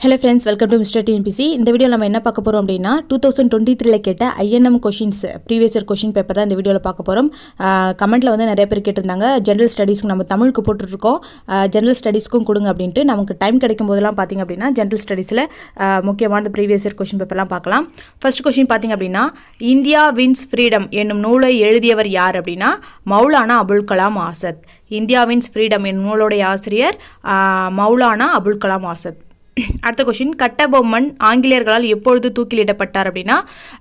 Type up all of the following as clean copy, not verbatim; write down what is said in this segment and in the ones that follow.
Hello friends, welcome to mister TNPC. இந்த video நம்ம என்ன பார்க்க போகிறோம் அப்படின்னா 2023 கேட்ட INM questions previous year question paper தான் இந்த வீடியோவில் பார்க்க போகிறோம். கமெண்ட்டில் வந்து நிறைய பேர் கேட்டிருந்தாங்க, ஜென்ரல் ஸ்டடீஸ்க்கு நம்ம தமிழுக்கு போட்டுருக்கோம், ஜென்ரல் ஸ்டடீஸ்க்கும் கொடுங்க அப்படின்ட்டு. நமக்கு டைம் கிடைக்கும் போதெல்லாம் பார்த்திங்க அப்படின்னா ஜென்ரல் ஸ்டடீஸில் முக்கியமான ப்ரீவியஸ் இயர் கொஷின் பேப்பர்லாம் பார்க்கலாம். ஃபர்ஸ்ட் கொஷின் பார்த்திங்க அப்படின்னா, இந்தியா வின்ஸ் ஃப்ரீடம் என்னும் நூலை எழுதியவர் யார் அப்படின்னா Maulana Abul Kalam Azad. India wins freedom என்னும் நூலோடைய ஆசிரியர் மௌலானா அபுல் கலாம் ஆசாத். அடுத்த கொஸ்டின், கட்டபொம்மன் ஆங்கிலேயர்களால் எப்பொழுது தூக்கிலிடப்பட்டார் அப்படின்னா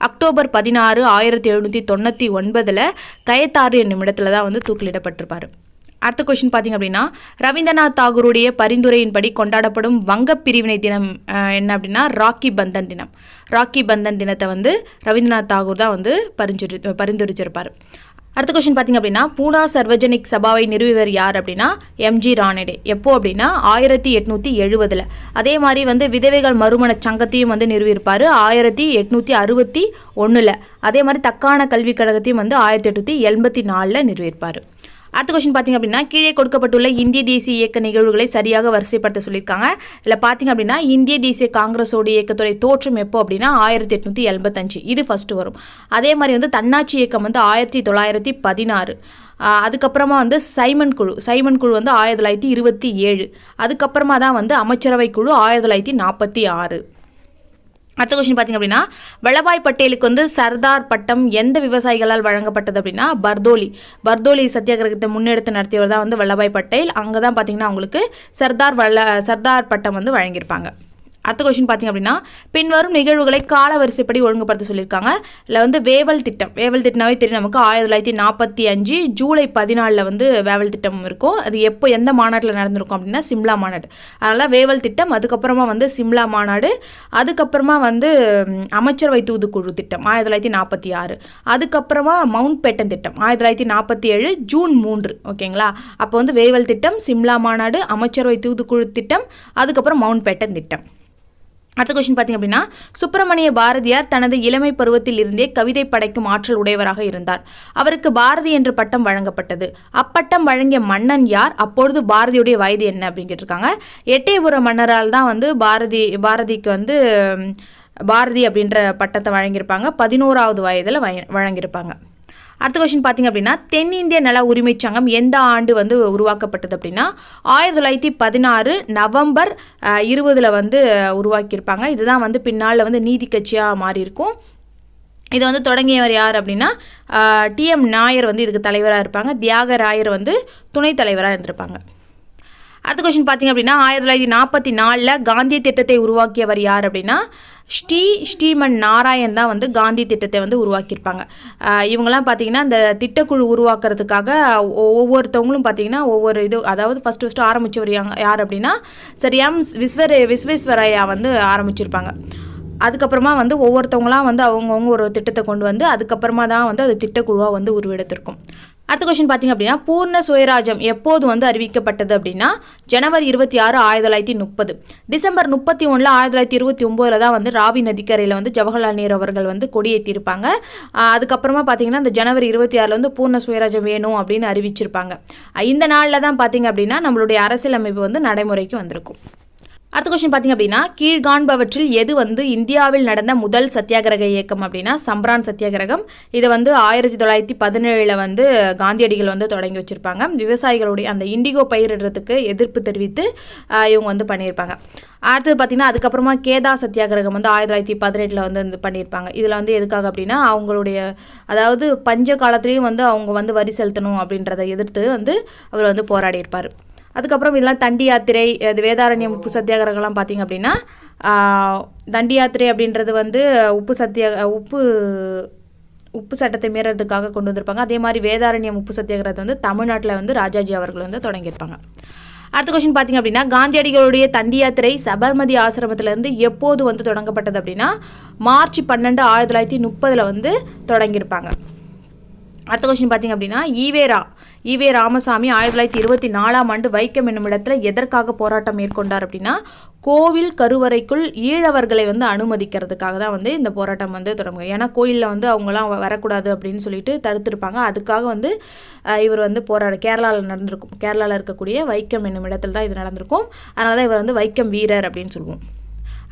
அக்டோபர் 16, 1799 கயத்தாறு என்னும் இடத்துல தான் வந்து தூக்கிலிடப்பட்டிருப்பார். அடுத்த கொஸ்டின் பார்த்திங்க அப்படின்னா, ரவீந்திரநாத் தாகூருடைய பரிந்துரையின்படி கொண்டாடப்படும் வங்கப் பிரிவினை தினம் என்ன அப்படின்னா ராக்கி பந்தன் தினம். ராக்கி பந்தன் தினத்தை வந்து ரவீந்திரநாத் தாகூர் தான் வந்து பரிந்துரைச்சிருப்பார். அடுத்த கொஸ்டின் பார்த்திங்க அப்படின்னா, பூனா சர்வஜனிக் சபாவை நிறுவியவர் யார் அப்படின்னா எம்ஜி ரானடே. எப்போ அப்படின்னா 1870. அதே மாதிரி வந்து விதவைகள் மறுமண சங்கத்தையும் வந்து நிறுவியிருப்பார் 1861. அதே மாதிரி தக்கான கல்விக் கழகத்தையும் வந்து 1884 நிறுவியிருப்பார். அடுத்த கொஸ்டின் பார்த்திங்க அப்படின்னா, கீழே கொடுக்கப்பட்டுள்ள இந்திய தேசிய இயக்க நிகழ்வுகளை சரியாக வரிசைப்படுத்த சொல்லியிருக்காங்க. இதில் பார்த்திங்க அப்படின்னா இந்திய தேசிய காங்கிரஸோட இயக்கத்துடைய தோற்றம் எப்போ அப்படின்னா 1885, இது ஃபஸ்ட்டு வரும். அதே மாதிரி வந்து தன்னாட்சி இயக்கம் வந்து 1916. அதுக்கப்புறமா வந்து சைமன் குழு வந்து 1927. அதுக்கப்புறமா தான் வந்து அமைச்சரவை குழு 1946. அடுத்த கொஸ்டின் பார்த்திங்க அப்படின்னா, வல்லபாய் பட்டேலுக்கு வந்து சர்தார் பட்டம் எந்த விவசாயிகளால் வழங்கப்பட்டது அப்படின்னா பர்தோலி சத்தியாகிரகத்தை முன்னெடுத்து நடத்தியவர் தான் வந்து வல்லபாய் பட்டேல். அங்கே தான் பார்த்திங்கன்னா அவங்களுக்கு சர்தார் பட்டம் வந்து வழங்கியிருப்பாங்க. அடுத்த கொஸ்டின் பார்த்திங்க அப்படின்னா, பின்வரும் நிகழ்வுகளை கால வரிசைப்படி ஒழுங்குபடுத்த சொல்லியிருக்காங்க. இதில் வந்து வேவல் திட்டம்னாவே தெரியும் நமக்கு. 1945 ஜூலை 14 வந்து வேவல் திட்டம் இருக்கும். அது எப்போ எந்த மாநாட்டில் நடந்திருக்கும் அப்படின்னா சிம்லா மாநாடு. அதனால் வேவல் திட்டம், அதுக்கப்புறமா வந்து சிம்லா மாநாடு, அதுக்கப்புறமா வந்து அமைச்சரவை தூதுக்குழு திட்டம் 1946. அதுக்கப்புறமா மவுண்ட் பேட்டன் திட்டம் 1947 ஜூன் 3. ஓகேங்களா? அப்போ வந்து வேவல் திட்டம், சிம்லா மாநாடு, அமைச்சரவை தூதுக்குழு திட்டம், அதுக்கப்புறம் மவுண்ட் பேட்டன் திட்டம். அடுத்த கொஸ்டின் பார்த்திங்க அப்படின்னா, சுப்பிரமணிய பாரதியார் தனது இளமை பருவத்தில் இருந்தே கவிதை படைக்கும் ஆற்றல் உடையவராக இருந்தார். அவருக்கு பாரதி என்ற பட்டம் வழங்கப்பட்டது. அப்பட்டம் வழங்கிய மன்னன் யார்? அப்பொழுது பாரதியுடைய வயது என்ன அப்படின்னு கேட்டிருக்காங்க. எட்டயபுர மன்னரால் தான் வந்து பாரதிக்கு வந்து பாரதி அப்படின்ற பட்டத்தை வழங்கியிருப்பாங்க. 11வது வயதில் வழங்கியிருப்பாங்க. அடுத்த கொஸ்டின் பார்த்திங்க அப்படின்னா, தென்னிந்திய நல உரிமை சங்கம் எந்த ஆண்டு வந்து உருவாக்கப்பட்டது அப்படின்னா 1916 நவம்பர் 20 வந்து உருவாக்கியிருப்பாங்க. இதுதான் வந்து பின்னால் வந்து நீதி கட்சியாக மாறி இருக்கும். இதை வந்து தொடங்கியவர் யார் அப்படின்னா TM நாயர் வந்து இதுக்கு தலைவராக இருப்பாங்க. தியாகராயர் வந்து துணைத் தலைவராக இருந்திருப்பாங்க. அடுத்த கொஸ்டின் பார்த்திங்க அப்படின்னா, 1944 காந்திய திட்டத்தை உருவாக்கியவர் யார் அப்படின்னா ஸ்ரீமன் நாராயண் தான் வந்து காந்தி திட்டத்தை வந்து உருவாக்கியிருப்பாங்க. இவங்கெல்லாம் பார்த்திங்கன்னா இந்த திட்டக்குழு உருவாக்குறதுக்காக ஒவ்வொருத்தவங்களும் பார்த்திங்கன்னா ஒவ்வொரு இது, அதாவது ஃபஸ்ட்டு ஆரம்பித்தவர் யார் அப்படின்னா விஸ்வேஸ்வரையா வந்து ஆரம்பிச்சிருப்பாங்க. அதுக்கப்புறமா வந்து ஒவ்வொருத்தவங்களாம் வந்து அவங்கவுங்க ஒரு திட்டத்தை கொண்டு வந்து அதுக்கப்புறமா தான் வந்து அது திட்டக்குழுவாக வந்து உருவெடுத்திருக்கும். அடுத்த கொஸ்டின் பார்த்திங்க அப்படின்னா, பூர்ண சுயராஜ்யம் எப்போது வந்து அறிவிக்கப்பட்டது அப்படின்னா ஜனவரி 26, 1930. டிசம்பர் 31, 1929 தான் வந்து ராவி நதிக்கரையில் வந்து ஜவஹர்லால் நேரு அவர்கள் வந்து கொடியேற்றிருப்பாங்க. அதுக்கப்புறமா பார்த்திங்கன்னா இந்த ஜனவரி 26 வந்து பூர்ண சுயராஜ்யம் வேணும் அப்படின்னு அறிவிச்சிருப்பாங்க. இந்த நாளில் தான் பார்த்திங்க அப்படின்னா நம்மளுடைய அரசியலமைப்பு வந்து நடைமுறைக்கு வந்திருக்கும். அடுத்த கொஸ்டின் பார்த்திங்க அப்படின்னா, கீழ்காண்பவற்றில் எது வந்து இந்தியாவில் நடந்த முதல் சத்தியாகிரக இயக்கம் அப்படின்னா சம்பரான் சத்தியாகிரகம். இதை வந்து 1917 வந்து காந்தியடிகள் வந்து தொடங்கி வச்சுருப்பாங்க. விவசாயிகளுடைய அந்த இண்டிகோ பயிரிடுறதுக்கு எதிர்ப்பு தெரிவித்து இவங்க வந்து பண்ணியிருப்பாங்க. அடுத்தது பார்த்திங்கன்னா அதுக்கப்புறமா கேதா சத்தியாகிரகம் வந்து 1918 வந்து பண்ணியிருப்பாங்க. இதில் வந்து எதுக்காக அப்படின்னா அவங்களுடைய அதாவது பஞ்ச காலத்துலேயும் வந்து அவங்க வந்து வரி செலுத்தணும் அப்படின்றத எதிர்த்து வந்து அவர் வந்து போராடி இருப்பார். அதுக்கப்புறம் இதெல்லாம் தண்டி யாத்திரை, அது வேதாரண்யம் உப்பு சத்தியாகிரகம்லாம் பார்த்திங்க அப்படின்னா தண்டி யாத்திரை அப்படின்றது வந்து உப்பு சட்டத்தை மீறதுக்காக கொண்டு வந்திருப்பாங்க. அதே மாதிரி வேதாரண்யம் உப்பு சத்தியாகிரகத்தை வந்து தமிழ்நாட்டில் வந்து ராஜாஜி அவர்கள் வந்து தொடங்கியிருப்பாங்க. அடுத்த கொஸ்டின் பார்த்திங்க அப்படின்னா, காந்தியடிகளுடைய தண்டி யாத்திரை சபர்மதி ஆசிரமத்திலேருந்து எப்போது வந்து தொடங்கப்பட்டது அப்படின்னா மார்ச் 12, 1930 வந்து தொடங்கியிருப்பாங்க. அடுத்த கொஸ்டின் பார்த்திங்க அப்படின்னா, ஈவே ராமசாமி 1924 வைக்கம் என்னும் இடத்துல எதற்காக போராட்டம் மேற்கொண்டார் அப்படின்னா கோவில் கருவறைக்குள் ஈழவர்களை வந்து அனுமதிக்கிறதுக்காக தான் வந்து இந்த போராட்டம் வந்து தொடங்கும். ஏன்னா கோயிலில் வந்து அவங்களாம் வரக்கூடாது அப்படின்னு சொல்லிட்டு தடுத்திருப்பாங்க. அதுக்காக வந்து இவர் வந்து கேரளாவில் நடந்திருக்கும். கேரளாவில் இருக்கக்கூடிய வைக்கம் என்னும் இடத்துல தான் இது நடந்திருக்கும். அதனால தான் இவர் வந்து வைக்கம் வீரர் அப்படின்னு சொல்லுவோம்.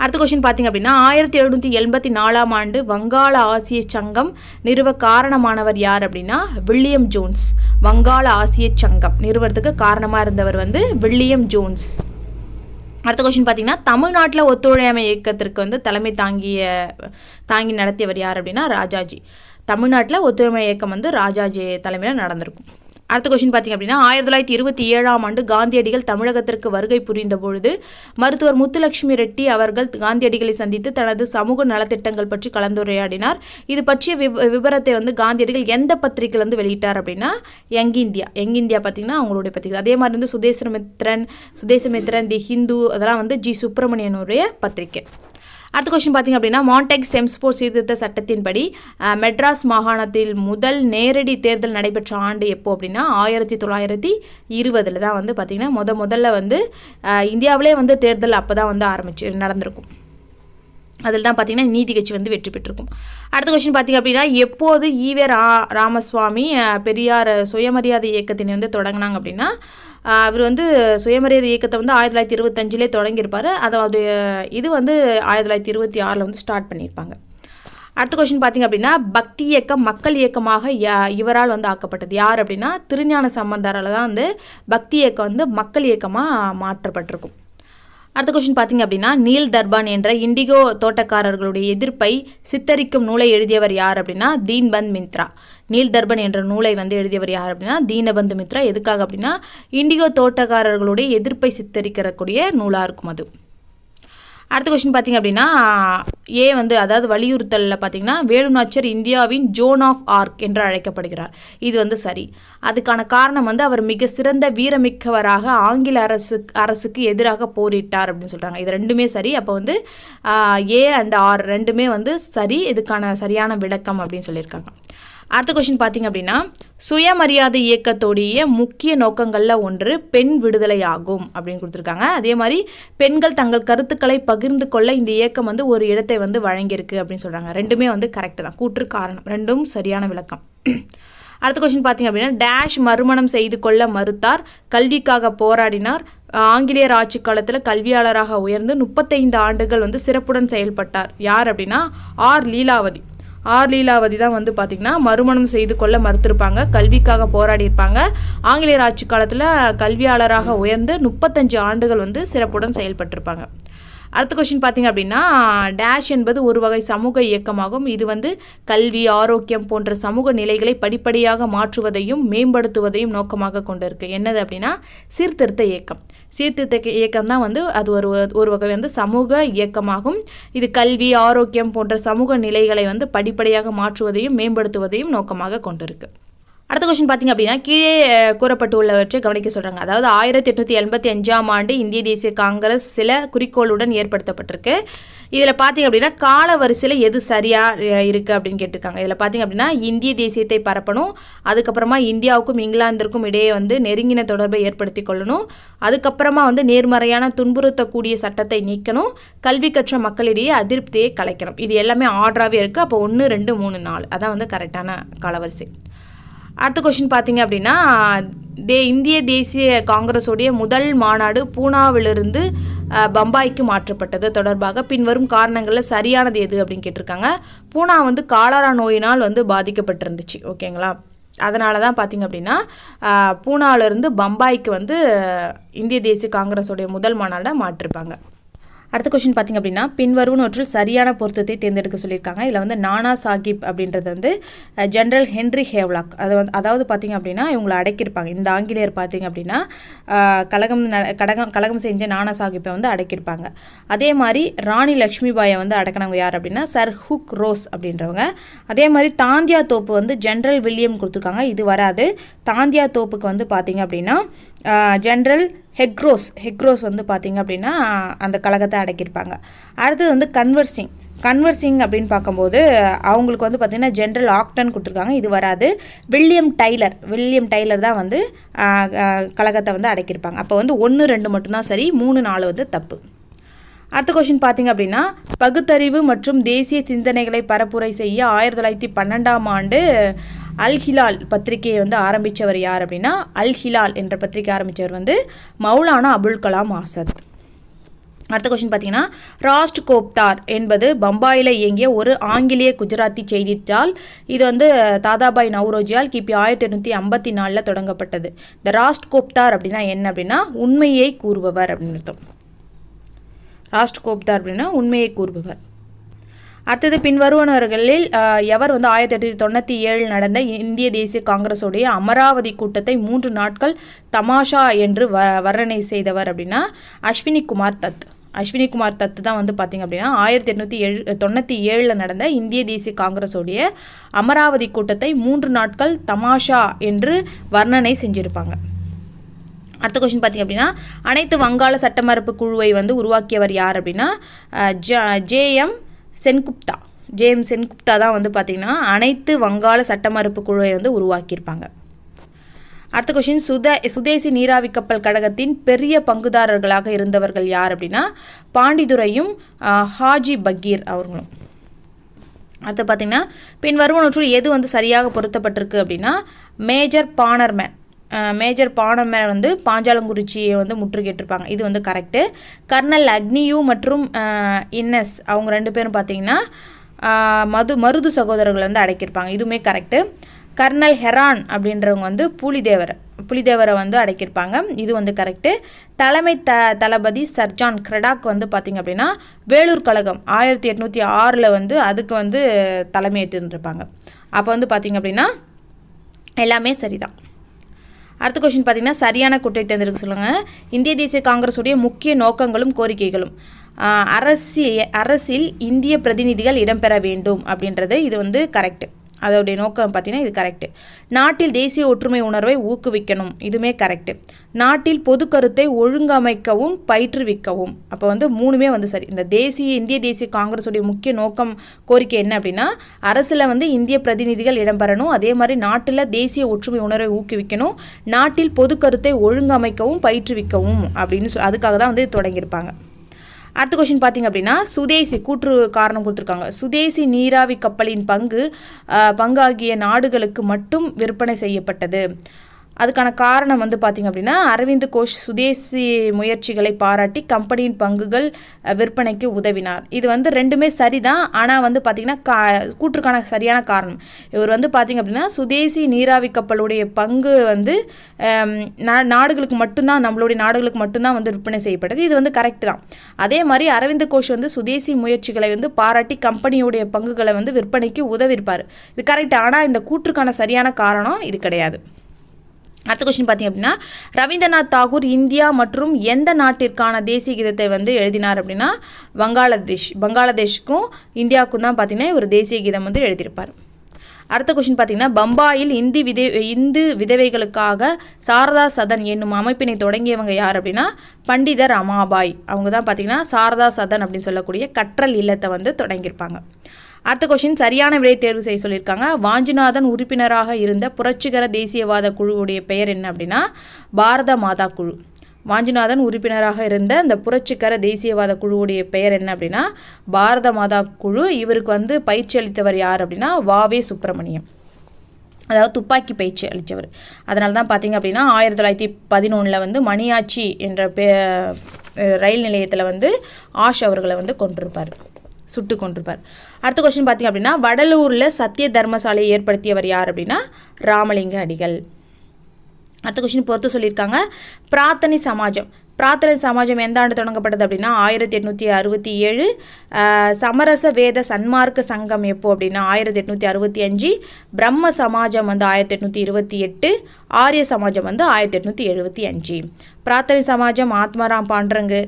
அடுத்த கொஸ்டின் பார்த்தீங்க அப்படின்னா 1784ஆம் ஆண்டு வங்காள ஆசிய சங்கம் நிறுவ காரணமானவர் யார் அப்படின்னா வில்லியம் ஜோன்ஸ். வங்காள ஆசிய சங்கம் நிறுவனத்துக்கு காரணமாக இருந்தவர் வந்து வில்லியம் ஜோன்ஸ். அடுத்த கொஸ்டின் பார்த்தீங்கன்னா தமிழ்நாட்டில் ஒத்துழையாமை இயக்கத்திற்கு வந்து தலைமை தாங்கி நடத்தியவர் யார் அப்படின்னா ராஜாஜி. தமிழ்நாட்டில் ஒத்துழைமை இயக்கம் வந்து ராஜாஜி தலைமையில் நடந்திருக்கும். அடுத்த கொஸ்டின் பார்த்திங்க அப்படின்னா 1927ஆம் ஆண்டு காந்தியடிகள் தமிழகத்திற்கு வருகை புரிந்த பொழுது மருத்துவர் முத்துலட்சுமி ரெட்டி அவர்கள் காந்தியடிகளை சந்தித்து தனது சமூக நலத்திட்டங்கள் பற்றி கலந்துரையாடினார். இது பற்றிய விவரத்தை வந்து காந்தியடிகள் எந்த பத்திரிகையில் வந்து வெளியிட்டார் அப்படின்னா யங் இந்தியா பார்த்திங்கன்னா அவங்களுடைய பத்திரிகை. அதே மாதிரி வந்து சுதேசமித்ரன், தி ஹிந்து அதெல்லாம் வந்து ஜி சுப்பிரமணியனுடைய பத்திரிகை. அடுத்த கொஸ்டின் பார்த்திங்க அப்படின்னா மாண்டேக் செம்ஸ்போர்ட் சீர்திருத்த சட்டத்தின்படி மெட்ராஸ் மாகாணத்தில் முதல் நேரடி தேர்தல் நடைபெற்ற ஆண்டு எப்போ அப்படின்னா 1920 தான் வந்து பார்த்திங்கன்னா முதல்ல வந்து இந்தியாவிலே வந்து தேர்தல் அப்போ தான் வந்து நடந்திருக்கும். அதில் தான் பார்த்திங்கன்னா நீதி கட்சி வந்து வெற்றி பெற்றிருக்கும். அடுத்த கொஸ்டின் பார்த்திங்க அப்படின்னா எப்போது ஈவே ராமசுவாமி பெரியார் சுயமரியாதை இயக்கத்தினை வந்து தொடங்கினாங்க அப்படின்னா அவர் வந்து சுயமரியாதை இயக்கத்தை வந்து 1925 தொடங்கியிருப்பார். அதாவது இது வந்து 1926 வந்து ஸ்டார்ட் பண்ணியிருப்பாங்க. அடுத்த கொஸ்டின் பார்த்திங்க அப்படின்னா பக்தி இயக்கம் மக்கள் இயக்கமாக இவரால் வந்து ஆக்கப்பட்டது யார் அப்படின்னா திருஞான சம்பந்தரால் தான் வந்து பக்தி இயக்கம் வந்து மக்கள் இயக்கமாக மாற்றப்பட்டிருக்கும். அடுத்த கொஸ்டின் பார்த்திங்க அப்படின்னா நீல் தர்பான் என்ற இண்டிகோ தோட்டக்காரர்களுடைய எதிர்ப்பை சித்தரிக்கும் நூலை எழுதியவர் யார் அப்படின்னா தீன்பந்த் மித்ரா. நீல் தர்பன் என்ற நூலை வந்து எழுதியவர் யார் அப்படின்னா தீனபந்து மித்ரா. எதுக்காக அப்படின்னா இண்டிகோ தோட்டக்காரர்களுடைய எதிர்ப்பை சித்தரிக்கக்கூடிய நூலாக இருக்கும் அது. அடுத்த கொஸ்டின் பார்த்திங்க அப்படின்னா வந்து அதாவது வலியுறுத்தலில் பார்த்திங்கன்னா வேலுநாச்சியார் இந்தியாவின் ஜோன் ஆஃப் ஆர்க் என்று அழைக்கப்படுகிறார். இது வந்து சரி. அதுக்கான காரணம் வந்து அவர் மிக சிறந்த வீரமிக்கவராக ஆங்கில அரசுக்கு எதிராக போரிட்டார் அப்படின்னு சொல்கிறாங்க. இது ரெண்டுமே சரி. அப்போ வந்து அண்ட் ஆர் ரெண்டுமே வந்து சரி. இதுக்கான சரியான விளக்கம் அப்படின்னு சொல்லியிருக்காங்க. அடுத்த கொஸ்டின் பார்த்திங்க அப்படின்னா சுயமரியாதை இயக்கத்தோடைய முக்கிய நோக்கங்களில் ஒன்று பெண் விடுதலை ஆகும் அப்படின்னு கொடுத்துருக்காங்க. அதே மாதிரி பெண்கள் தங்கள் கருத்துக்களை பகிர்ந்து கொள்ள இந்த இயக்கம் வந்து ஒரு இடத்தை வந்து வழங்கியிருக்கு அப்படின்னு சொல்கிறாங்க. ரெண்டுமே வந்து கரெக்டு தான். கூற்று காரணம் ரெண்டும் சரியான விளக்கம். அடுத்த கொஸ்டின் பார்த்திங்க அப்படின்னா டேஷ் மறுமணம் செய்து கொள்ள மறுத்தார், கல்விக்காக போராடினார், ஆங்கிலேயர் ஆட்சி காலத்தில் கல்வியாளராக உயர்ந்து 35 ஆண்டுகள் வந்து சிறப்புடன் செயல்பட்டார் யார் அப்படின்னா லீலாவதி தான் வந்து பார்த்திங்கன்னா மறுமணம் செய்து கொள்ள மறுத்திருப்பாங்க, கல்விக்காக போராடியிருப்பாங்க, ஆங்கிலேயர் ஆட்சி காலத்தில் கல்வியாளராக உயர்ந்து 35 ஆண்டுகள் வந்து சிறப்புடன் செயல்பட்டிருப்பாங்க. அடுத்த கொஸ்டின் பார்த்திங்க அப்படின்னா டேஷ் என்பது ஒரு வகை சமூக இயக்கமாகும். இது வந்து கல்வி, ஆரோக்கியம் போன்ற சமூக நிலைகளை படிப்படியாக மாற்றுவதையும் மேம்படுத்துவதையும் நோக்கமாக கொண்டிருக்கு. என்னது அப்படின்னா சீர்திருத்த இயக்கம் தான் வந்து அது ஒரு வகை வந்து சமூக இயக்கமாகும். இது கல்வி, ஆரோக்கியம் போன்ற சமூக நிலைகளை வந்து படிப்படியாக மாற்றுவதையும் மேம்படுத்துவதையும் நோக்கமாக கொண்டிருக்கு. அடுத்த கொஸ்டின் பார்த்திங்க அப்படின்னா கீழே கூறப்பட்டுள்ளவற்றை கவனிக்க சொல்கிறாங்க. அதாவது 1885ஆம் ஆண்டு இந்திய தேசிய காங்கிரஸ் சில குறிக்கோளுடன் ஏற்படுத்தப்பட்டிருக்கு. இதில் பார்த்திங்க அப்படின்னா கால வரிசையில் எது சரியாக இருக்குது அப்படின்னு கேட்டிருக்காங்க. இதில் பார்த்திங்க அப்படின்னா இந்திய தேசியத்தை பரப்பணும், அதுக்கப்புறமா இந்தியாவுக்கும் இங்கிலாந்திற்கும் இடையே வந்து நெருங்கின தொடர்பை ஏற்படுத்தி கொள்ளணும், அதுக்கப்புறமா வந்து நேர்மறையான துன்புறுத்தக்கூடிய சட்டத்தை நீக்கணும், கல்வி கற்ற மக்களிடையே அதிருப்தியை கலைக்கணும். இது எல்லாமே ஆர்டராகவே இருக்குது. அப்போ 1, 2, 3, 4 அதான் வந்து கரெக்டான காலவரிசை. அடுத்த கொஸ்டின் பார்த்திங்க அப்படின்னா இந்திய தேசிய காங்கிரஸோடைய முதல் மாநாடு பூனாவிலிருந்து பம்பாய்க்கு மாற்றப்பட்டது தொடர்பாக பின்வரும் காரணங்களில் சரியானது எது அப்படின்னு கேட்டிருக்காங்க. பூனா வந்து காலரா நோயினால் வந்து பாதிக்கப்பட்டிருந்துச்சு. ஓகேங்களா? அதனால தான் பார்த்திங்க அப்படின்னா பூனாவிலிருந்து பம்பாய்க்கு வந்து இந்திய தேசிய காங்கிரஸோடைய முதல் மாநாடை மாற்றிருப்பாங்க. அடுத்த கொஸ்டின் பார்த்திங்க அப்படின்னா பின்வருவனவற்றில் சரியான பொருத்தத்தை தேர்ந்தெடுக்க சொல்லியிருக்காங்க. இதில் வந்து நானா சாஹிப் அப்படின்றது வந்து ஜென்ரல் ஹென்ரி ஹேவ்லாக் அதாவது பார்த்திங்க அப்படின்னா இவங்களை அடக்கியிருப்பாங்க. இந்த ஆங்கிலேயர் பார்த்திங்க அப்படின்னா கலகம் செஞ்ச நானா சாஹிப்பை வந்து அடக்கியிருப்பாங்க. அதே மாதிரி ராணி லக்ஷ்மிபாயை வந்து அடக்கினவங்க யார் அப்படின்னா சர் ஹுக் ரோஸ் அப்படின்றவங்க. அதே மாதிரி தாந்தியா தோப்பு வந்து ஜென்ரல் வில்லியம் கொடுத்துருக்காங்க. இது வராது. தாந்தியா தோப்புக்கு வந்து பார்த்திங்க அப்படின்னா ஜென்ரல் ஹெக்ரோஸ் வந்து பார்த்திங்க அப்படின்னா அந்த கழகத்தை அடக்கியிருப்பாங்க. அடுத்தது வந்து கன்வர்சிங் அப்படின்னு பார்க்கும்போது அவங்களுக்கு வந்து பார்த்திங்கன்னா ஜென்ரல் ஆக்டன் கொடுத்துருக்காங்க. இது வராது. வில்லியம் டைலர் தான் வந்து கழகத்தை வந்து அடக்கியிருப்பாங்க. அப்போ வந்து 1, 2 மட்டும்தான் சரி, 3, 4 வந்து தப்பு. அடுத்த கொஸ்டின் பார்த்திங்க அப்படின்னா பகுத்தறிவு மற்றும் தேசிய சிந்தனைகளை பரப்புரை செய்ய 1912ஆம் ஆண்டு அல் ஹிலால் பத்திரிகையை வந்து ஆரம்பித்தவர் யார் அப்படின்னா அல் ஹிலால் என்ற பத்திரிகை ஆரம்பித்தவர் வந்து மௌலானா அபுல் கலாம் ஆசாத். அடுத்த கொஸ்டின் பார்த்தீங்கன்னா ராஸ்ட் கோப்தார் என்பது பம்பாயில் இயங்கிய ஒரு ஆங்கிலேய குஜராத்தி செய்தித்தாள். இது வந்து தாதாபாய் நவ்ரோஜியால் கிபி 1854 தொடங்கப்பட்டது. இந்த ராஸ்ட் கோப்தார் அப்படின்னா என்ன அப்படின்னா உண்மையை கூறுபவர் அப்படின்னு அர்த்தம். ராஸ்ட் கோப்தார் அப்படின்னா உண்மையை கூறுபவர். அடுத்தது பின்வருவனர்களில் எவர் வந்து 1897 நடந்த இந்திய தேசிய காங்கிரஸுடைய அமராவதி கூட்டத்தை 3 நாட்கள் தமாஷா என்று வர்ணனை செய்தவர் அப்படின்னா அஸ்வினி குமார் தத். அஸ்வினி குமார் தத் தான் வந்து பார்த்திங்க அப்படின்னா 1897 நடந்த இந்திய தேசிய காங்கிரஸுடைய அமராவதி கூட்டத்தை 3 நாட்கள் தமாஷா என்று வர்ணனை செஞ்சுருப்பாங்க. அடுத்த கொஸ்டின் பார்த்திங்க அப்படின்னா அனைத்து வங்காள சட்டமறுப்பு குழுவை வந்து உருவாக்கியவர் யார் அப்படின்னா ஜேஎம் சென்குப்தா தான் வந்து பார்த்திங்கன்னா அனைத்து வங்காள சட்டமறுப்பு குழுவை வந்து உருவாக்கியிருப்பாங்க. அடுத்த கொஸ்டின் சுதேசி நீராவி கப்பல் கழகத்தின் பெரிய பங்குதாரர்களாக இருந்தவர்கள் யார் அப்படின்னா பாண்டிதுரையும் ஹாஜி பக்கீர் அவர்களும். அடுத்து பார்த்திங்கன்னா பின்வருவனவற்றுள் எது வந்து சரியாக பொருத்தப்பட்டிருக்கு அப்படின்னா மேஜர் பானர்மேன் வந்து பாஞ்சாலங்குறிச்சியை வந்து முற்றுகையிட்டிருப்பாங்க. இது வந்து கரெக்டு. கர்னல் அக்னியூ மற்றும் இன்னஸ் அவங்க 2 பேரும் பார்த்திங்கன்னா மருது சகோதரர்கள் வந்து அடக்கியிருப்பாங்க. இதுவுமே கரெக்டு. கர்னல் ஹெரான் அப்படின்றவங்க வந்து புலிதேவரை வந்து அடக்கியிருப்பாங்க. இது வந்து கரெக்டு. தலைமை தளபதி சர்ஜான் கிரடாக் வந்து பார்த்திங்க அப்படின்னா வேலூர் கழகம் 1806 வந்து அதுக்கு வந்து தலைமையேற்றுருப்பாங்க. அப்போ வந்து பார்த்திங்க அப்படின்னா எல்லாமே சரிதான். அடுத்த கொஸ்டின் பார்த்திங்கன்னா சரியான குற்றை தேர்ந்தெடுக்க சொல்லுங்கள். இந்திய தேசிய காங்கிரஸுடைய முக்கிய நோக்கங்களும் கோரிக்கைகளும். அரசில் இந்திய பிரதிநிதிகள் இடம்பெற வேண்டும் அப்படின்றது இது வந்து கரெக்டு. அதோடைய நோக்கம் பார்த்திங்கன்னா இது கரெக்டு. நாட்டில் தேசிய ஒற்றுமை உணர்வை ஊக்குவிக்கணும். இதுவுமே கரெக்டு. நாட்டில் பொது கருத்தை ஒழுங்கமைக்கவும் பயிற்றுவிக்கவும். அப்போ வந்து 3மே வந்து சரி. இந்த இந்திய தேசிய காங்கிரஸுடைய முக்கிய நோக்கம் கோரிக்கை என்ன அப்படின்னா அரசில் வந்து இந்திய பிரதிநிதிகள் இடம்பெறணும். அதே மாதிரி நாட்டில் தேசிய ஒற்றுமை உணர்வை ஊக்குவிக்கணும். நாட்டில் பொது கருத்தை ஒழுங்கமைக்கவும் பயிற்றுவிக்கவும் அப்படின்னு அதுக்காக தான் வந்து தொடங்கியிருப்பாங்க. அடுத்த கொஸ்டின் பார்த்திங்க அப்படின்னா சுதேசி கூற்று காரணம் கொடுத்துருக்காங்க. சுதேசி நீராவி கப்பலின் பங்காகிய நாடுகளுக்கு மட்டும் விற்பனை செய்யப்பட்டது. அதுக்கான காரணம் வந்து பார்த்திங்க அப்படின்னா அரவிந்த் கோஷ் சுதேசி முயற்சிகளை பாராட்டி கம்பெனியின் பங்குகள் விற்பனைக்கு உதவினார். இது வந்து 2மே சரிதான். ஆனால் வந்து பார்த்திங்கன்னா கூற்றுக்கான சரியான காரணம் இவர் வந்து பார்த்திங்க அப்படின்னா சுதேசி நீராவி கப்பலுடைய பங்கு வந்து நாடுகளுக்கு மட்டும்தான் நம்மளுடைய நாடுகளுக்கு மட்டும்தான் வந்து விற்பனை செய்யப்பட்டது. இது வந்து கரெக்ட் தான். அதே மாதிரி அரவிந்த் கோஷ் வந்து சுதேசி முயற்சிகளை வந்து பாராட்டி கம்பெனியுடைய பங்குகளை வந்து விற்பனைக்கு உதவியிருப்பார். இது கரெக்ட். ஆனால் இந்த கூற்றுக்கான சரியான காரணம் இது கிடையாது. அடுத்த கொஸ்டின் பார்த்திங்க அப்படின்னா ரவீந்திரநாத் தாகூர் இந்தியா மற்றும் எந்த நாட்டிற்கான தேசிய கீதத்தை வந்து எழுதினார் அப்படின்னா பங்களாதேஷுக்கும் இந்தியாவுக்கும் தான் பார்த்திங்கன்னா ஒரு தேசிய கீதம் வந்து எழுதியிருப்பார். அடுத்த கொஸ்டின் பார்த்திங்கன்னா பம்பாயில் இந்து விதவைகளுக்காக சாரதா சதன் என்னும் அமைப்பினை தொடங்கியவங்க யார் அப்படின்னா பண்டிதர் ரமாபாய். அவங்க தான் பார்த்திங்கன்னா சாரதா சதன் அப்படின்னு சொல்லக்கூடிய கற்றல் இல்லத்தை வந்து தொடங்கியிருப்பாங்க. அடுத்த கொஸ்டின் சரியான விடை தேர்வு செய்ய சொல்லியிருக்காங்க. வாஞ்சிநாதன் உறுப்பினராக இருந்த புரட்சிகர தேசியவாத குழுவுடைய பெயர் என்ன அப்படின்னா பாரத மாதா குழு. வாஞ்சிநாதன் உறுப்பினராக இருந்த இந்த புரட்சிகர தேசியவாத குழுவுடைய பெயர் என்ன அப்படின்னா பாரத மாதா குழு. இவருக்கு வந்து பயிற்சி அளித்தவர் யார் அப்படின்னா வாவே சுப்பிரமணியம், அதாவது துப்பாக்கி பயிற்சி அளித்தவர். அதனால தான் பார்த்திங்க அப்படின்னா 1911 வந்து மணியாச்சி என்ற ரயில் நிலையத்தில் வந்து ஆஷ் அவர்களை வந்து சுட்டு கொண்டிருப்பார். அடுத்த கொஸ்டின் பார்த்திங்க அப்படின்னா வடலூரில் சத்திய தர்மசாலையை ஏற்படுத்தியவர் யார் அப்படின்னா ராமலிங்க அடிகள். அடுத்த கொஸ்டின் பொறுத்து சொல்லியிருக்காங்க. பிரார்த்தனை சமாஜம் எந்த ஆண்டு தொடங்கப்பட்டது அப்படின்னா 1867. சமரச வேத சன்மார்க்க சங்கம் எப்போ அப்படின்னா 1865. பிரம்ம சமாஜம் வந்து 1828. ஆரிய சமாஜம் வந்து 1875. பிரார்த்தனை சமாஜம் ஆத்மாராம் பாண்டரங்கு,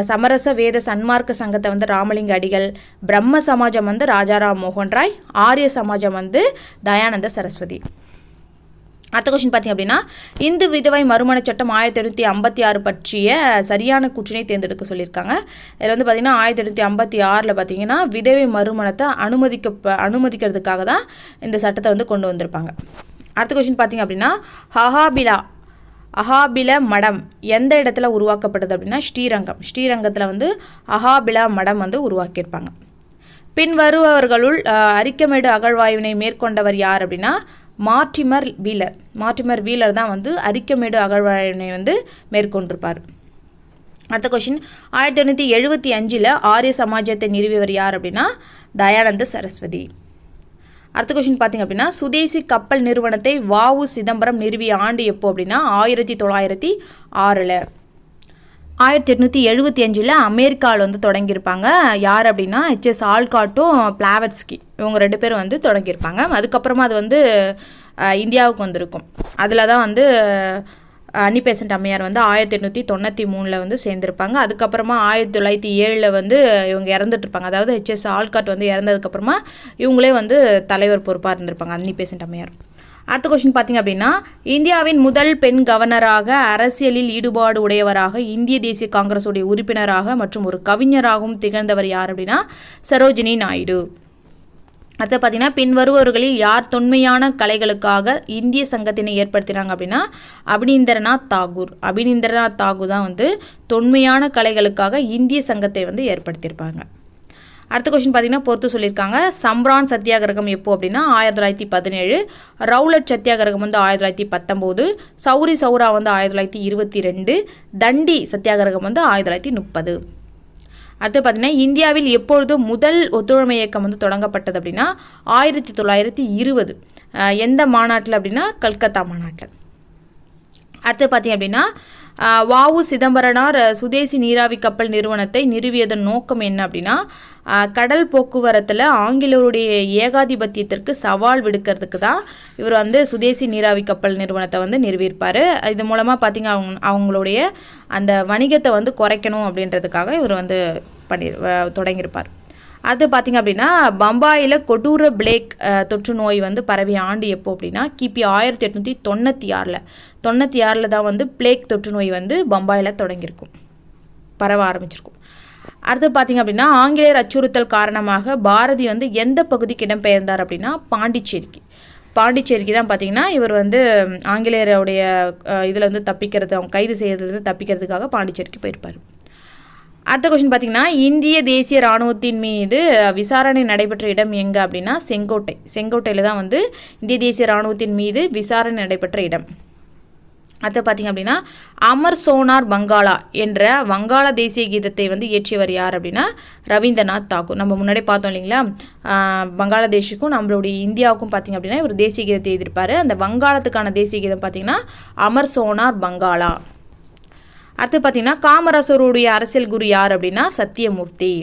சமரச வேத சன்மார்க்க சங்கத்தை வந்து ராமலிங்க அடிகள், பிரம்ம சமாஜம் வந்து ராஜாராம் மோகன் ராய், ஆரிய சமாஜம் வந்து தயானந்த சரஸ்வதி. அடுத்த கொஸ்டின் பார்த்திங்க அப்படின்னா இந்து விதவை மறுமண சட்டம் 1856 பற்றிய சரியான கூற்றினை தேர்ந்தெடுக்க சொல்லியிருக்காங்க. இதில் வந்து பார்த்திங்கன்னா 1856 பார்த்திங்கன்னா விதவை மறுமணத்தை அனுமதிக்கிறதுக்காக தான் இந்த சட்டத்தை வந்து கொண்டு வந்திருப்பாங்க. அடுத்த கொஸ்டின் பார்த்திங்க அப்படின்னா அஹாபில மடம் எந்த இடத்துல உருவாக்கப்பட்டது அப்படின்னா ஸ்ரீரங்கத்தில் வந்து அஹாபிலா மடம் வந்து உருவாக்கியிருப்பாங்க. பின்வருபவர்களுள் அரிக்கமேடு அகழ்வாய்வினை மேற்கொண்டவர் யார் அப்படின்னா மார்டிமர் வீலர் தான் வந்து அரிக்கமேடு அகழ்வாய்வினை வந்து மேற்கொண்டிருப்பார். அடுத்த கொஷின் 1875 ஆரிய சமாஜத்தை நிறுவியவர் யார் அப்படின்னா தயானந்த சரஸ்வதி. அடுத்த கொஷின் பார்த்திங்க அப்படின்னா சுதேசி கப்பல் நிறுவனத்தை வ.உ. சிதம்பரம் நிறுவிய ஆண்டு எப்போ அப்படின்னா 1906. 1875 அமெரிக்காவில் வந்து தொடங்கியிருப்பாங்க. யார் அப்படின்னா H.S. ஆல்காட்டும் பிளாவட்ஸ்கி இவங்க 2 பேரும் வந்து தொடங்கியிருப்பாங்க. அதுக்கப்புறமா அது வந்து இந்தியாவுக்கு வந்திருக்கும். அதில் தான் வந்து அன்னி பெசன்ட் அம்மையார் வந்து 1893 வந்து சேர்ந்திருப்பாங்க. அதுக்கப்புறமா 1907 வந்து இவங்க இறந்துட்டுருப்பாங்க. அதாவது H.S. ஆல்காட் வந்து இறந்ததுக்கப்புறமா இவங்களே வந்து தலைவர் பொறுப்பாக இருந்திருப்பாங்க அன்னி பெசன்ட் அம்மையார். அடுத்த கொஸ்டின் பார்த்திங்க அப்படின்னா இந்தியாவின் முதல் பெண் கவர்னராக, அரசியலில் ஈடுபாடு உடையவராக, இந்திய தேசிய காங்கிரஸுடைய உறுப்பினராக மற்றும் ஒரு கவிஞராகவும் திகழ்ந்தவர் யார் அப்படின்னா சரோஜினி நாயுடு. அடுத்து பார்த்தீங்கன்னா பின்வருபவர்களில் யார் தொன்மையான கலைகளுக்காக இந்திய சங்கத்தினை ஏற்படுத்தினாங்க அப்படின்னா அபினீந்திரநாத் தாகூர். அபினீந்திரநாத் தாகூர் தான் வந்து தொன்மையான கலைகளுக்காக இந்திய சங்கத்தை வந்து ஏற்படுத்தியிருப்பாங்க. அடுத்த கொஸ்டின் பார்த்தீங்கன்னா பொறுத்து சொல்லியிருக்காங்க. சம்ரான் சத்தியாகிரகம் எப்போ அப்படின்னா 1917, ரவுலட் சத்தியாகிரகம் வந்து 1919, சௌரி சௌரா வந்து 1922, தண்டி சத்தியாகிரகம் வந்து 1930. அடுத்து பார்த்தீங்கன்னா இந்தியாவில் எப்பொழுது முதல் ஒத்துழைமை இயக்கம் வந்து தொடங்கப்பட்டது அப்படின்னா 1920. எந்த மாநாட்டில் அப்படின்னா கல்கத்தா மாநாட்டில். அடுத்து பார்த்தீங்க அப்படின்னா வ.உ. சிதம்பரனார் சுதேசி நீராவி கப்பல் நிறுவனத்தை நிறுவியதன் நோக்கம் என்ன அப்படின்னா கடல் போக்குவரத்தில் ஆங்கிலேயருடைய ஏகாதிபத்தியத்திற்கு சவால் விடுக்கிறதுக்கு தான் இவர் வந்து சுதேசி நீராவி கப்பல் நிறுவனத்தை வந்து நிறுவியிருப்பார். இது மூலமாக பார்த்திங்க அவங்களுடைய அந்த வணிகத்தை வந்து குறைக்கணும் அப்படின்றதுக்காக இவர் வந்து தொடங்கியிருப்பார். அது பார்த்திங்க அப்படின்னா பம்பாயில் கொடூர பிளேக் தொற்று நோய் வந்து பரவிய ஆண்டு எப்போ அப்படின்னா கிபி 1896 தான் வந்து பிளேக் தொற்று நோய் வந்து பம்பாயில் தொடங்கியிருக்கும், பரவ ஆரம்பிச்சிருக்கும். அடுத்து பார்த்திங்க அப்படின்னா ஆங்கிலேயர் அச்சுறுத்தல் காரணமாக பாரதி வந்து எந்த பகுதிக்கு இடம்பெயர்ந்தார் அப்படின்னா பாண்டிச்சேரிக்கு தான் பார்த்திங்கன்னா இவர் வந்து ஆங்கிலேயருடைய இதில் வந்து தப்பிக்கிறது, அவங்க கைது செய்யறதுலேருந்து தப்பிக்கிறதுக்காக பாண்டிச்சேரிக்கு போயிருப்பார். அடுத்த கொஸ்டின் பார்த்திங்கன்னா இந்திய தேசிய இராணுவத்தின் மீது விசாரணை நடைபெற்ற இடம் எங்கே அப்படின்னா செங்கோட்டையில் தான் வந்து இந்திய தேசிய இராணுவத்தின் மீது விசாரணை நடைபெற்ற இடம். அடுத்து பார்த்திங்க அப்படின்னா அமர் சோனார் பங்காளா என்ற வங்காள தேசிய கீதத்தை வந்து இயற்றியவர் யார் அப்படின்னா ரவீந்திரநாத் தாகூர். நம்ம முன்னாடி பார்த்தோம் இல்லைங்களா, பங்களாதேஷுக்கும் நம்மளுடைய இந்தியாவுக்கும் பார்த்திங்க அப்படின்னா இவர் தேசிய கீதத்தை எழுதியிருப்பார். அந்த வங்காளத்துக்கான தேசிய கீதம் பார்த்திங்கன்னா அமர் சோனார் பங்காளா. அடுத்து பார்த்திங்கன்னா காமராசருடைய அரசியல் குரு யார் அப்படின்னா சத்தியமூர்த்தி.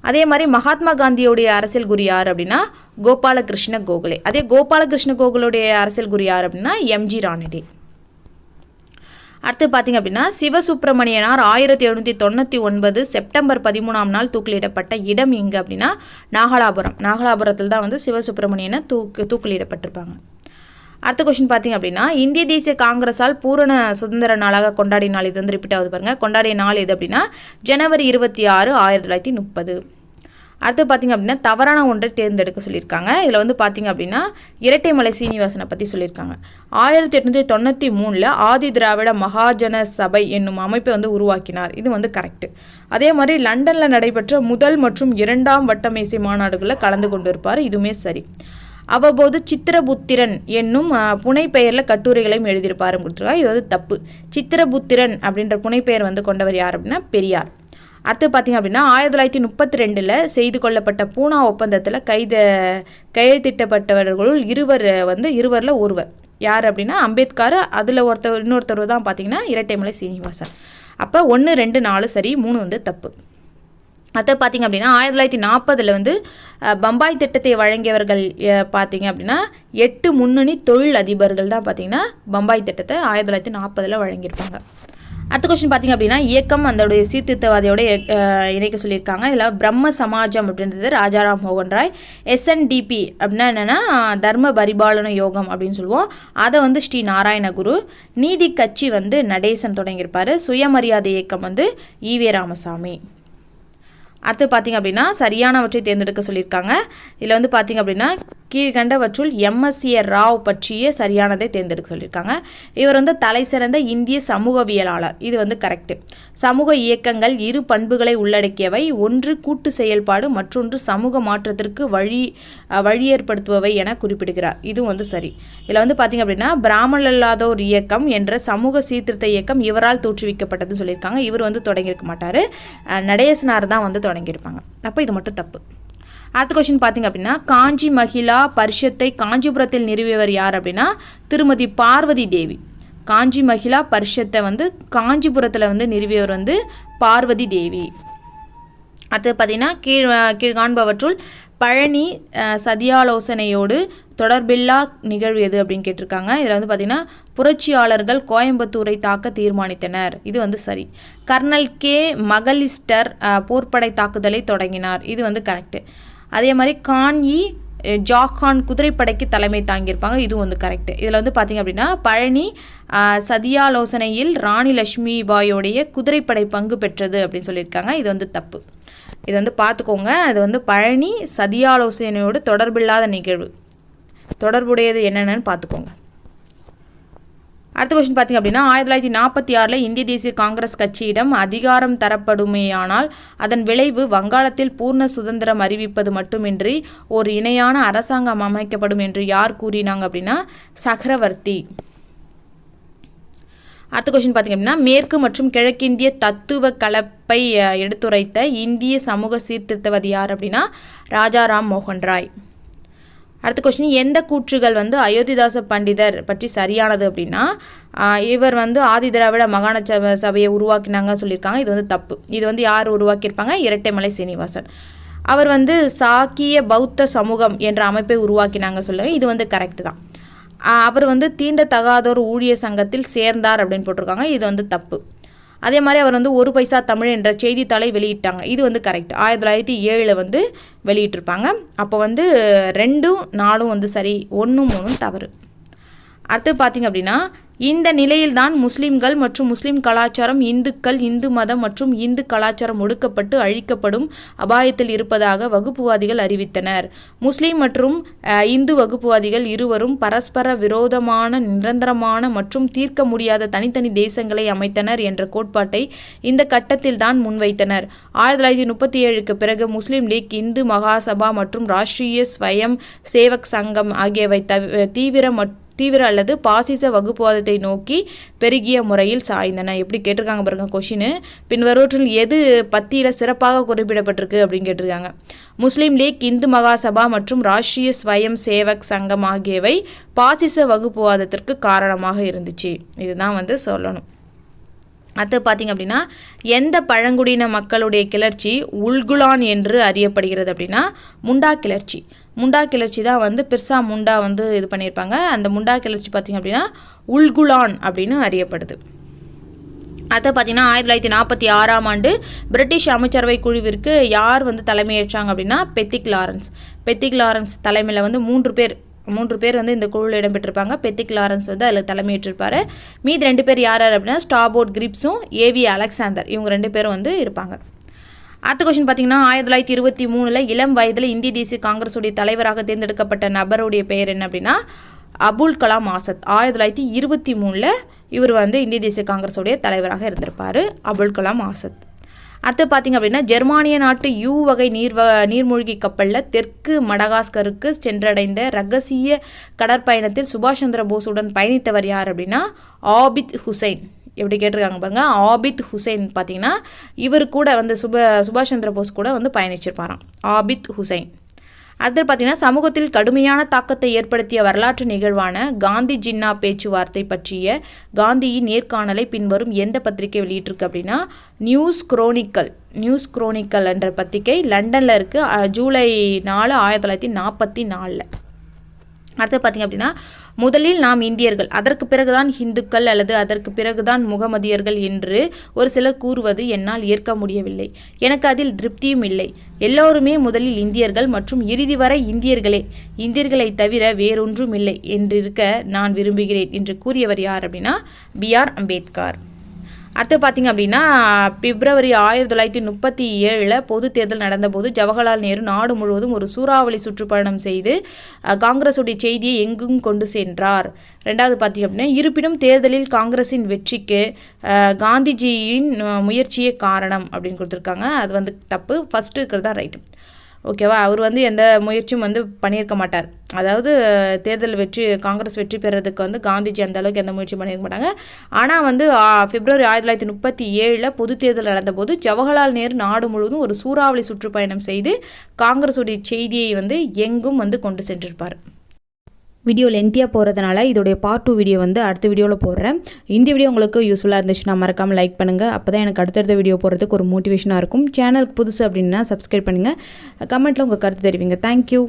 அதே மாதிரி மகாத்மா காந்தியோடைய அரசியல் குரு யார் அப்படின்னா கோபாலகிருஷ்ண கோகலே. அதே கோபாலகிருஷ்ண கோகலுடைய அரசியல் குரு யார் அப்படின்னா எம்ஜி ரானடே. அடுத்து பார்த்திங்க அப்படின்னா சிவசுப்பிரமணியனார் 1799 செப்டம்பர் 13 தூக்கிலிடப்பட்ட இடம் எங்கே அப்படின்னா நாகலாபுரத்தில் தான் வந்து சிவசுப்பிரமணியனை தூக்கிலிடப்பட்டிருப்பாங்க. அடுத்த கொஸ்டின் பார்த்திங்க அப்படின்னா இந்திய தேசிய காங்கிரஸால் பூரண சுதந்திர நாளாக கொண்டாடிய நாள், இது வந்து ரிப்பீட் ஆகுது பாருங்கள், கொண்டாடிய நாள் எது அப்படின்னா ஜனவரி 26, 1930. அடுத்து பார்த்திங்க அப்படின்னா தவறான ஒன்றை தேர்ந்தெடுக்க சொல்லியிருக்காங்க. இதில் வந்து பார்த்திங்க அப்படின்னா இரட்டைமலை சீனிவாசனை பற்றி சொல்லியிருக்காங்க. 1893 ஆதி திராவிட மகாஜன சபை என்னும் அமைப்பை வந்து உருவாக்கினார். இது வந்து கரெக்டு. அதே மாதிரி லண்டனில் நடைபெற்ற முதல் மற்றும் 2ஆம் வட்டமேசை மாநாடுகளில் கலந்து கொண்டு இருப்பார். இதுவுமே சரி. அவ்வப்போது சித்திரபுத்திரன் என்னும் புனைப்பெயரில் கட்டுரைகளையும் எழுதியிருப்பாருன்னு கொடுத்துருக்காங்க. இது வந்து தப்பு. சித்திரபுத்திரன் அப்படின்ற புனைப்பெயர் வந்து கொண்டவர் யார் அப்படின்னா பெரியார். அடுத்து பார்த்திங்க அப்படின்னா 1932 செய்து கொள்ளப்பட்ட பூனா ஒப்பந்தத்தில் கையெழுத்திட்டப்பட்டவர்களுள் இருவரில் ஒருவர் யார் அப்படின்னா அம்பேத்கர். அதில் இன்னொருத்தர் தான் பார்த்திங்கன்னா இரட்டைமலை சீனிவாசன். அப்போ 1, 2, 4 சரி, 3 வந்து தப்பு. அதை பார்த்திங்க அப்படின்னா 1940 வந்து பம்பாய் திட்டத்தை வழங்கியவர்கள் பார்த்திங்க அப்படின்னா 8 முன்னணி தொழில் அதிபர்கள் தான் பார்த்திங்கன்னா பம்பாய் திட்டத்தை 1940 வழங்கியிருப்பாங்க. அடுத்த கொஸ்டின் பார்த்திங்க அப்படின்னா இயக்கம் அதோடைய சீர்திருத்தவாதியோட இணைக்க சொல்லியிருக்காங்க. இதில் பிரம்ம சமாஜம் அப்படின்றது ராஜாராம் மோகன் ராய், SNDP அப்படின்னா என்னென்னா தர்ம பரிபாலன யோகம் அப்படின்னு சொல்லுவோம், அதை வந்து ஸ்ரீ நாராயணகுரு. நீதி கட்சி வந்து நடேசன் தொடங்கியிருப்பார். சுயமரியாதை இயக்கம் வந்து ஈவே ராமசாமி. அடுத்து பார்த்திங்க அப்படின்னா சரியானவற்றை தேர்ந்தெடுக்க சொல்லியிருக்காங்க. இதில் வந்து பார்த்திங்க அப்படின்னா கீழ்கண்டவற்றுள் எம்எஸ்ஏ ராவ் பற்றிய சரியானதை தேர்ந்தெடுக்க சொல்லியிருக்காங்க. இவர் வந்து தலை சிறந்த இந்திய சமூகவியலாளர். இது வந்து கரெக்டு. சமூக இயக்கங்கள் இரு பண்புகளை உள்ளடக்கியவை. ஒன்று கூட்டு செயல்பாடு, மற்றொன்று சமூக மாற்றத்திற்கு வழியேற்படுத்துபவை என குறிப்பிடுகிறார். இதுவும் வந்து சரி. இதில் வந்து பார்த்திங்க அப்படின்னா பிராமணர் அல்லாதோர் இயக்கம் என்ற சமூக சீர்திருத்த இயக்கம் இவரால் தோற்றுவிக்கப்பட்டதுன்னு சொல்லியிருக்காங்க. இவர் வந்து தொடங்கியிருக்க மாட்டார், நடேசனார் தான் வந்து தொடங்கியிருப்பாங்க. அப்போ இது மட்டும் தப்பு. அடுத்த கொஸ்டின் பார்த்திங்க அப்படின்னா காஞ்சி மகிழா பரிஷத்தை காஞ்சிபுரத்தில் நிறுவியவர் யார் அப்படின்னா திருமதி பார்வதி தேவி. காஞ்சி மகிழா பரிஷத்தை வந்து காஞ்சிபுரத்தில் வந்து நிறுவியவர் வந்து பார்வதி தேவி. அடுத்தது பார்த்திங்கன்னா கீழ்காண்பவற்றுள் பழனி சதியாலோசனையோடு தொடர்பில்லா நிகழ்வு எது அப்படின்னு கேட்டிருக்காங்க. இதில் வந்து பார்த்திங்கன்னா புரட்சியாளர்கள் கோயம்புத்தூரை தாக்க தீர்மானித்தனர். இது வந்து சரி. கர்னல் கே மகளிஸ்டர் போர்ப்படை தாக்குதலை தொடங்கினார். இது வந்து கரெக்டு. அதே மாதிரி ஜாகான் குதிரைப்படைக்கு தலைமை தாங்கியிருப்பாங்க. இதுவும் வந்து கரெக்டு. இதில் வந்து பார்த்திங்க அப்படின்னா பழனி சதியாலோசனையில் ராணி லட்சுமி பாயோடைய குதிரைப்படை பங்கு பெற்றது அப்படின்னு சொல்லியிருக்காங்க. இது வந்து தப்பு. இது வந்து பார்த்துக்கோங்க. அது வந்து பழனி சதியாலோசனையோடு தொடர்பில்லாத நிகழ்வு. தொடர்புடையது என்னென்னு பார்த்துக்கோங்க. அடுத்த கொஸ்டின் பார்த்திங்க அப்படின்னா 1946 இந்திய தேசிய காங்கிரஸ் கட்சியிடம் அதிகாரம் தரப்படுமேயானால் அதன் விளைவு வங்காளத்தில் பூர்ண சுதந்திரம் அறிவிப்பது மட்டுமின்றி ஒரு இணையான அரசாங்கம் அமைக்கப்படும் என்று யார் கூறினாங்க அப்படின்னா சக்கரவர்த்தி. அடுத்த கொஸ்டின் பார்த்திங்க அப்படின்னா மேற்கு மற்றும் கிழக்கிந்திய தத்துவ கலப்பை எடுத்துரைத்த இந்திய சமூக சீர்திருத்தவாதி யார் அப்படின்னா ராஜாராம் மோகன் ராய். அடுத்த கொஸ்டின் எந்த கூற்றுகள் வந்து அயோத்திதாச பண்டிதர் பற்றி சரியானது அப்படின்னா இவர் வந்து ஆதி திராவிட மாகாண சபையை உருவாக்கினாங்க சொல்லியிருக்காங்க. இது வந்து தப்பு. இது வந்து யார் உருவாக்கியிருப்பாங்க? இரட்டைமலை சீனிவாசன். அவர் வந்து சாக்கிய பௌத்த சமூகம் என்ற அமைப்பை உருவாக்கினாங்க சொல்லுங்க. இது வந்து கரெக்டு தான். அவர் வந்து தீண்டத்தகாதோர் ஊழியர் சங்கத்தில் சேர்ந்தார் அப்படின்னு போட்டிருக்காங்க. இது வந்து தப்பு. அதே மாதிரி அவர் வந்து ஒரு பைசா தமிழ் என்ற செய்தித்தாளை வெளியிட்டாங்க. இது வந்து கரெக்ட். 1907 வந்து வெளியிட்டிருப்பாங்க. அப்போ வந்து 2, 4 வந்து சரி, 1, 3 தவறு. அடுத்து பார்த்திங்க அப்படின்னா இந்த நிலையில்தான் முஸ்லிம்கள் மற்றும் முஸ்லிம் கலாச்சாரம், இந்துக்கள், இந்து மதம் மற்றும் இந்து கலாச்சாரம் ஒடுக்கப்பட்டு அழிக்கப்படும் அபாயத்தில் இருப்பதாக வகுப்புவாதிகள் அறிவித்தனர். முஸ்லிம் மற்றும் இந்து வகுப்புவாதிகள் இருவரும் பரஸ்பர விரோதமான, நிரந்தரமான மற்றும் தீர்க்க முடியாத தனித்தனி தேசங்களை அமைத்தனர் என்ற கோட்பாட்டை இந்த கட்டத்தில் தான் முன்வைத்தனர். 1937க்கு பிறகு முஸ்லிம் லீக், இந்து மகாசபா மற்றும் ராஷ்ட்ரிய ஸ்வயம் சேவக் சங்கம் ஆகியவை தீவிர அல்லது பாசிச வகுப்புவாதத்தை நோக்கி பெருகிய முறையில் சாய்ந்தன. எப்படி கேட்டிருக்காங்க பாருங்க கொஷின். பின்வருவற்றில் எது பத்தியில் சிறப்பாக குறிப்பிடப்பட்டிருக்கு அப்படின்னு கேட்டிருக்காங்க. முஸ்லீம் லீக், இந்து மகாசபா மற்றும் ராஷ்ட்ரிய ஸ்வயம் சேவக் சங்கம் ஆகியவை பாசிச வகுப்புவாதத்திற்கு காரணமாக இருந்துச்சு. இதுதான் வந்து சொல்லணும். அடுத்து பார்த்திங்க அப்படின்னா எந்த பழங்குடியின மக்களுடைய கிளர்ச்சி உல்குலான் என்று அறியப்படுகிறது அப்படின்னா முண்டா கிளர்ச்சி. முண்டா கிளர்ச்சி தான் வந்து பிர்சா முண்டா வந்து இது பண்ணியிருப்பாங்க. அந்த முண்டா கிளர்ச்சி பார்த்திங்க அப்படின்னா உல்குலான் அப்படின்னு அறியப்படுது. அதை பார்த்திங்கன்னா 1946ஆம் ஆண்டு பிரிட்டிஷ் அமைச்சரவை குழுவிற்கு யார் வந்து தலைமையேற்றாங்க அப்படின்னா பெத்திக் லாரன்ஸ் தலைமையில் வந்து மூன்று பேர் வந்து இந்த குழுவில் இடம்பெற்றிருப்பாங்க. பெத்திக் லாரன்ஸ் வந்து அதில் தலைமையேற்றிருப்பார். மீதி 2 பேர் யார் அப்படின்னா ஸ்டாபோர்ட் கிரிப்ஸும் ஏவி அலெக்சாண்டர், இவங்க 2 பேரும் வந்து இருப்பாங்க. அடுத்த கொஸ்டின் பார்த்தீங்கன்னா 1923 இளம் வயதில் இந்திய தேசிய காங்கிரஸுடைய தலைவராக தேர்ந்தெடுக்கப்பட்ட நபருடைய பெயர் என்ன அப்படின்னா அபுல் கலாம் ஆசாத். 1923 இவர் வந்து இந்திய தேசிய காங்கிரஸுடைய தலைவராக இருந்திருப்பார், அபுல் கலாம் ஆசாத். அடுத்து பார்த்திங்க அப்படின்னா ஜெர்மானிய நாட்டு யூ வகை நீர்மூழ்கி கப்பலில் தெற்கு மடகாஸ்கருக்கு சென்றடைந்த ரகசிய கடற்பயணத்தில் சுபாஷ் சந்திர போஸுடன் பயணித்தவர் யார் அப்படின்னா ஆபித் ஹுசைன். எப்படி கேட்டிருக்காங்க பாருங்க. ஆபித் ஹுசைன் பார்த்தீங்கன்னா இவர் கூட வந்து சுபாஷ் சந்திர போஸ் கூட வந்து பயணிச்சிருப்பாராம் ஆபித் ஹுசைன். அடுத்து பார்த்தீங்கன்னா சமூகத்தில் கடுமையான தாக்கத்தை ஏற்படுத்திய வரலாற்று நிகழ்வான காந்தி ஜின்னா பேச்சுவார்த்தை பற்றிய காந்தியின் நேர்காணலை பின்வரும் எந்த பத்திரிகை வெளியிட்டிருக்கு அப்படின்னா நியூஸ் குரோனிக்கல் என்ற பத்திரிகை லண்டனில் இருக்குது. ஜூலை 4, 1944. அடுத்து பார்த்திங்க அப்படின்னா முதலில் நாம் இந்தியர்கள், அதற்கு பிறகுதான் இந்துக்கள் அல்லது அதற்கு பிறகுதான் முகமதியர்கள் என்று ஒரு சிலர் கூறுவது என்னால் ஏற்க முடியவில்லை. எனக்கு அதில் திருப்தியும் இல்லை. எல்லோருமே முதலில் இந்தியர்கள் மற்றும் இறுதி வரை இந்தியர்களை தவிர வேறொன்றும் இல்லை என்றிருக்க நான் விரும்புகிறேன் என்று கூறியவர் யார் அப்படின்னா B.R. அம்பேத்கர். அடுத்து பார்த்திங்க அப்படின்னா பிப்ரவரி 1937 பொது தேர்தல் நடந்தபோது ஜவஹர்லால் நேரு நாடு முழுவதும் ஒரு சூறாவளி சுற்றுப்பயணம் செய்து காங்கிரஸுடைய செய்தியை எங்கும் கொண்டு சென்றார். ரெண்டாவது பார்த்திங்க அப்படின்னா இருப்பினும் தேர்தலில் காங்கிரஸின் வெற்றிக்கு காந்திஜியின் முயற்சியே காரணம் அப்படின்னு கொடுத்துருக்காங்க. அது வந்து தப்பு. ஃபஸ்ட்டு இருக்கிறது தான் ரைட்டு. ஓகேவா, அவர் வந்து எந்த முயற்சியும் வந்து பண்ணியிருக்க மாட்டார். அதாவது தேர்தல் காங்கிரஸ் வெற்றி பெறதுக்கு வந்து காந்திஜி அந்த அளவுக்கு எந்த முயற்சியும் பண்ணியிருக்க மாட்டாங்க. ஆனால் வந்து பிப்ரவரி 1937 பொது தேர்தல் நடந்தபோது ஜவஹர்லால் நேரு நாடு முழுவதும் ஒரு சூறாவளி சுற்றுப்பயணம் செய்து காங்கிரஸுடைய செய்தியை வந்து எங்கும் வந்து கொண்டு சென்றிருப்பார். வீடியோ லென்த்தியாக போகிறதுனால இதோடைய பார்ட் 2 வீடியோ வந்து அடுத்த வீடியோவில் போடுறேன். இந்த வீடியோ உங்களுக்கு யூஸ்ஃபுல்லாக இருந்துச்சுன்னா மறக்காமல் லைக் பண்ணுங்கள். அப்போ தான் எனக்கு அடுத்தடுத்த வீடியோ போடுறதுக்கு ஒரு மோட்டிவேஷனாக இருக்கும். சேனலுக்கு புதுசு அப்படின்னா சப்ஸ்கிரைப் பண்ணுங்கள். கமெண்ட்டில் உங்கள் கருத்து தெரிவிங்க. தேங்க்யூ.